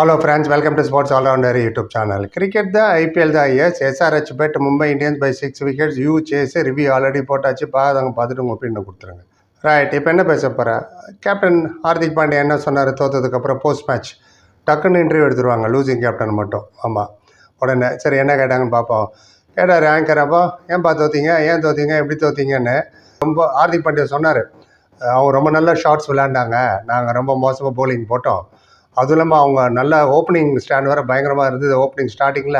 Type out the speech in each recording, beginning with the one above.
Hello friends, welcome to Sports All-Rounder YouTube channel. Cricket the IPL the yes, SRH bet Mumbai Indians by 6 wickets. You chase a review already போட்டாச்சு பாதாங்க பார்த்துட்டு உங்கள் opinion கொடுத்துருங்க. Right, இப்போ என்ன பேச போகிறேன்? Captain Hardik Pandya என்ன சொன்னார் தோற்றதுக்கப்புறம் போஸ்ட் மேட்ச் டக்குன்னு இன்டர்வியூ எடுத்துருவாங்க லூசிங் கேப்டன் மட்டும். ஆமாம், உடனே சரி என்ன கேட்டாங்கன்னு பார்ப்போம். கேட்டார் ஆங்கர், அப்போ ஏன்பா தோத்தீங்க, ஏன் தோத்தீங்க, எப்படி தோத்தீங்கன்னு ரொம்ப ஹார்திக் பாண்டியா சொன்னார். அவங்க ரொம்ப நல்ல ஷாட்ஸ் விளையாண்டாங்க, நாங்கள் ரொம்ப மோசமாக போலிங் போட்டோம். அதுவும் இல்லாமல் அவங்க நல்ல ஓப்பனிங் ஸ்டாண்ட் வேறு பயங்கரமாக இருந்தது. ஓப்பனிங் ஸ்டார்டிங்கில்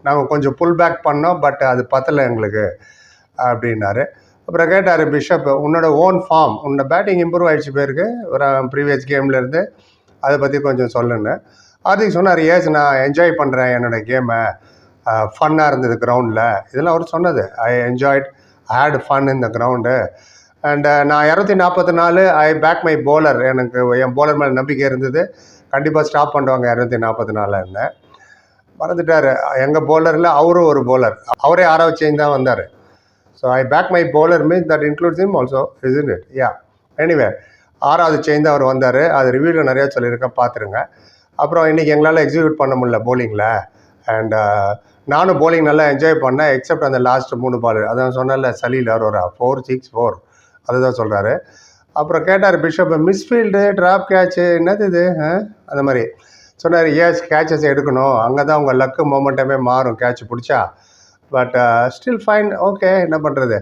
நாங்கள் கொஞ்சம் புல் பேக் பண்ணோம், பட் அது பத்தலை எங்களுக்கு அப்படின்னாரு. அப்புறம் கேட்டார் பிஷப், உன்னோட ஓன் ஃபார்ம், உன்னோட பேட்டிங் இம்ப்ரூவ் ஆகிடுச்சு போயிருக்கு ஒரு ப்ரீவியஸ் கேம்லேருந்து, அதை பற்றி கொஞ்சம் சொல்லுன்னு. ஹார்திக் சொன்னார், ஏஸ் நான் என்ஜாய் பண்ணுறேன் என்னோடய கேமை, ஃபன்னாக இருந்தது கிரவுண்டில், இதெல்லாம் அவர் சொன்னது. I enjoyed, I had fun in the ground. And நான் 244 ஐ பேக் மை போலர், எனக்கு என் போலர் மேலே நம்பிக்கை இருந்தது, கண்டிப்பாக ஸ்டாப் பண்ணுவாங்க 244 மறந்துட்டார். எங்கள் போலரில் அவரும் ஒரு போலர், அவரே 6வது சேஞ்ச் தான் வந்தார். So I back my bowler means that includes him also, isn't it? Yeah, anyway 6வது சேஞ்ச் தான் அவர் வந்தார். அது ரிவ்யூவில் நிறையா சொல்லியிருக்கேன், பார்த்துருங்க. அப்புறம் இன்றைக்கி எங்களால் எக்ஸிக்யூட் பண்ண முடியல போலிங்கில். அண்ட் நானும் போலிங் நல்லா என்ஜாய் பண்ணேன், எக்ஸப்ட் அந்த லாஸ்ட் 3 பால், அதான் சொன்னல சலீல் அவர் ஒரு 4-6-4 அதுதான் சொல்கிறாரு. அப்புறம் கேட்டார் பிஷப், மிஸ்ஃபீல்டு ட்ராப் கேட்சு என்னது இது அந்த மாதிரி சொன்னார். ஏஸ் கேட்சஸ் எடுக்கணும், அங்கே தான் உங்கள் லக்கு மொமெண்டமே மாறும் கேட்ச் பிடிச்சா. பட் ஸ்டில் ஃபைன், ஓகே, என்ன பண்ணுறது,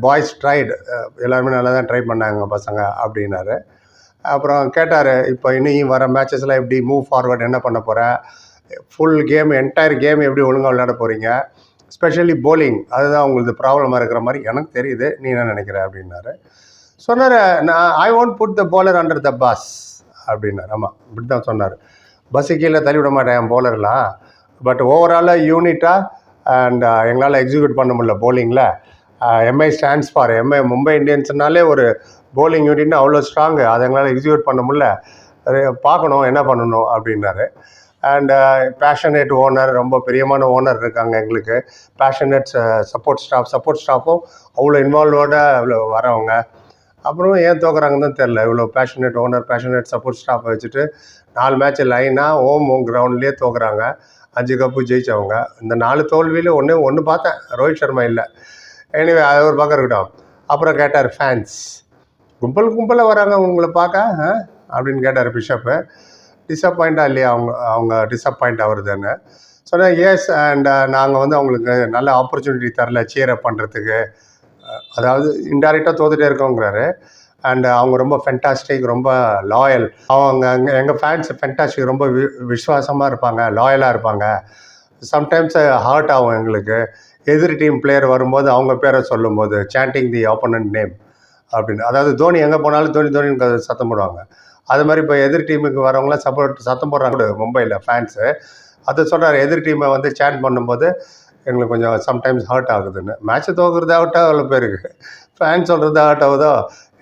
பாய்ஸ் ட்ரைடு, எல்லாருமே நல்லா தான் ட்ரை பண்ணாங்க பசங்க அப்படின்னாரு. அப்புறம் கேட்டார், இப்போ இன்னும் வர மேட்சஸ்லாம் எப்படி மூவ் ஃபார்வர்ட், என்ன பண்ண போகிற, ஃபுல் கேம் என்டையர் கேம் எப்படி ஒழுங்காக விளையாட போகிறீங்க, ஸ்பெஷலி போலிங், அதுதான் உங்களுக்கு ப்ராப்ளமாக இருக்கிற மாதிரி எனக்கு தெரியுது, நீ என்ன நினைக்கிற அப்படின்னாரு. சொன்னார், நான் I won't put the bowler under the bus அப்படின்னாரு. ஆமாம், இப்படி தான் சொன்னார். பஸ்ஸு கீழே தள்ளி விட மாட்டேன் என் போலர்லாம், பட் ஓவராலாக யூனிட்டாக அண்ட் எங்களால் எக்ஸிக்யூட் பண்ண முடியல போலிங்கில். MI stands for MI, Mumbai இந்தியன்ஸ்னாலே ஒரு போலிங் யூனிட்னு அவ்வளோ ஸ்ட்ராங்கு, அதை எங்களால் எக்ஸிக்யூட் பண்ண முடியல, பார்க்கணும் என்ன பண்ணணும் அப்படின்னாரு. அண்ட் பேஷனேட் ஓனர், ரொம்ப பிரியமான ஓனர் இருக்காங்க எங்களுக்கு, பேஷனேட் சப்போர்ட் ஸ்டாஃபும் அவ்வளோ இன்வால்வோட அவ்வளோ வரவங்க. அப்புறம் ஏன் தோக்குறாங்கன்னு தான் தெரில, இவ்வளோ பேஷனேட் ஓனர், பேஷனேட் சப்போர்ட் ஸ்டாஃபை வச்சுட்டு 4 மேட்ச் லைனாக ஓம் கிரவுண்ட்லேயே தோக்குறாங்க. 5 கப்பு ஜெயிச்சவங்க. இந்த 4 தோல்வியில் ஒன்று பார்த்தேன், ரோஹித் சர்மா இல்லை. எனிவே அது ஒரு பக்கம் இருக்கட்டும். அப்புறம் கேட்டார் ஃபேன்ஸ், கும்பலாக வராங்க உங்களை பார்க்க அப்படின்னு கேட்டார் பிஷப்பு. டிசப்பாயிண்ட்டாக இல்லையா அவங்க டிசப்பாயிண்ட் ஆகுறதுன்னு சொன்னேன். எஸ், அண்ட் நாங்கள் அவங்களுக்கு நல்ல ஆப்பர்ச்சுனிட்டி தரல சேர் அப் பண்ணுறதுக்கு, அதாவது இன்டைரக்டாக தோத்துட்டே இருக்கோங்கிறாரு. அண்ட் அவங்க ரொம்ப ஃபென்டாஸ்டிக், ரொம்ப லாயல், அவங்க எங்கள் ஃபேன்ஸ் ஃபென்டாஸ்டிக், ரொம்ப விசுவாசமாக இருப்பாங்க, லாயலாக இருப்பாங்க. சம்டைம்ஸ் ஹர்ட் ஆகும் எங்களுக்கு, எதிர் டீம் பிளேயர் வரும்போது அவங்க பேரை சொல்லும்போது சாண்டிங் தி ஆப்போனன்ட் நேம் அப்படின்னு, அதாவது தோனி எங்கே போனாலும் தோனின்னு சத்தம் போடுவாங்க. அது மாதிரி இப்போ எதிர் டீமுக்கு வரவங்களாம் சத்தம் போடுறாங்க மும்பையில் ஃபேன்ஸு. அதை சொல்கிறார், எதிர் டீமை சேண்ட் பண்ணும்போது எங்களுக்கு கொஞ்சம் சம்டைம்ஸ் ஹர்ட் ஆகுதுன்னு. மேட்ச்சை தோக்குறது ஆகட்டும், அவ்வளோ பேருக்கு ஃபேன் சொல்கிறது ஹர்ட் ஆகுதோ.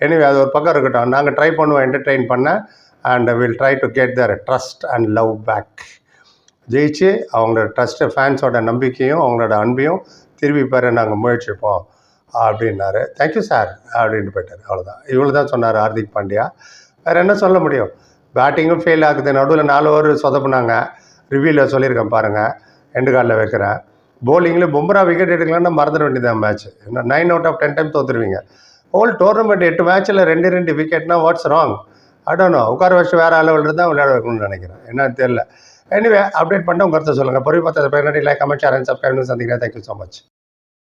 எனிவே அது ஒரு பக்கம் இருக்கட்டும், நாங்கள் ட்ரை பண்ணுவோம் என்டர்டெயின் பண்ண, and will try to get their trust and love back. ஜெயிச்சு அவங்களோட ட்ரஸ்ட்டு, ஃபேன்ஸோட நம்பிக்கையும் அவங்களோட அன்பையும் திரும்பி பெற நாங்கள் முயற்சிப்போம் அப்படின்னாரு. தேங்க்யூ சார் அப்படின்ட்டு போயிட்டார். அவ்வளோதான், இவ்வளோ தான் சொன்னார் ஹார்திக் பாண்டியா. வேறு என்ன சொல்ல முடியும்? பேட்டிங்கும் ஃபெயில் ஆகுது, நடுவில் 4 ஓவர் சொதப்புனாங்க, ரிவ்யூவில் சொல்லியிருக்கேன் பாருங்கள், எண்டு காலில் வைக்கிறேன். போலிங்கில் பும்ரா விக்கெட் எடுக்கலான்னா மறந்துட வேண்டியதான் மேட்ச். என்ன 9 out of 10 டைம் தோற்றுருவீங்க. ஹோல் டோர்னமெண்ட் 8 மேட்ச்சில் 2 விக்கெட்னா what's wrong? I don't know. உட்கார வச்சு வேறு அளவில் தான் விளையாட வைக்கணும்னு நினைக்கிறேன், என்னன்னு தெரியல. எனிவே அப்டேட் பண்ணிட்டு உங்கள் கருத்தை சொல்லுங்கள். பொறுப்பு பார்த்து like, comment, share and subscribe. சந்திக்கிறேன். Thank you so much.